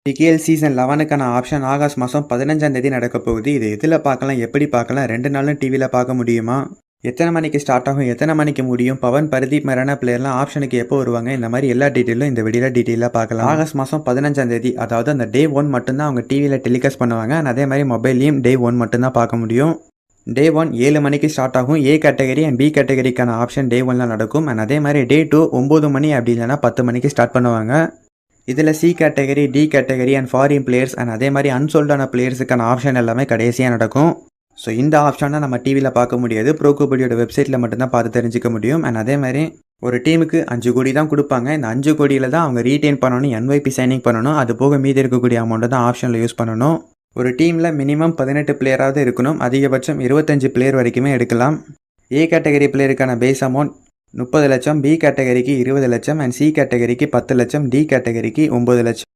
PKL season 11க்கான option August மாதம் 15ஆம் தேதி நடக்க போகுது. இது எதில் பார்க்கலாம், எப்படி பார்க்கலாம், 2 நாளும் டிவியில் பார்க்க முடியுமா, எத்தனை மணிக்கு ஸ்டார்ட் ஆகும், எத்தனை மணிக்கு முடியும், பவன் பரதீப் மாதிரியான பிளேயர்லாம் ஆப்ஷனுக்கு எப்போ வருவாங்க, இந்த மாதிரி எல்லா டீட்டெயிலும் இந்த வீடியோவில் டீட்டெயிலாக பார்க்கலாம். ஆகஸ்ட் மாதம் 15ஆம் தேதி, அதாவது அந்த டே 1 மட்டும்தான் அவங்க டிவியில் டெலிகாஸ்ட் பண்ணுவாங்க. அதே மாதிரி மொபைல்லையும் டே 1 மட்டும்தான் பார்க்க முடியும். டே 1 7 மணிக்கு ஸ்டார்ட் ஆகும். ஏ கேட்டகரி அண்ட் பி கேட்டகரிக்கான ஆப்ஷன் டே 1ல நடக்கும். அண்ட் அதே மாதிரி டே 2 9 மணி அப்படி இல்லைனா 10 மணிக்கு ஸ்டார்ட் பண்ணுவாங்க. இதில் C category, D category and foreign players and அதே மாதிரி அன்சோல்டான பிளேயர்ஸுக்கான ஆப்ஷன் எல்லாமே கடைசியாக நடக்கும். ஸோ இந்த ஆப்ஷனை நம்ம டிவியில் பார்க்க முடியாது, ப்ரோ கபடியோட வெப்சைட்டில் மட்டும்தான் பார்த்து தெரிஞ்சிக்க முடியும். அண்ட் அதே மாதிரி ஒரு டீமுக்கு 5 கோடி தான் கொடுப்பாங்க. இந்த 5 கோடியில் தான் அவங்க ரீட்டைன் பண்ணணும், NYP சைனிங் பண்ணணும். அது போக மீதி இருக்கக்கூடிய அமௌண்ட்டை தான் ஆப்ஷனில் யூஸ் பண்ணணும். ஒரு டீமில் மினிமம் 18 பிளேயராவது இருக்கணும். அதிகபட்சம் 25 பிளேயர் வரைக்குமே எடுக்கலாம். ஏ கேட்டகரி பிளேயருக்கான பேஸ் அமௌண்ட் 30 லட்சம், பி கேட்டகரிக்கு 20 லட்சம் அண்ட் சி கேட்டகரிக்கு 10 லட்சம், டி கேட்டகரிக்கு 9 லட்சம்.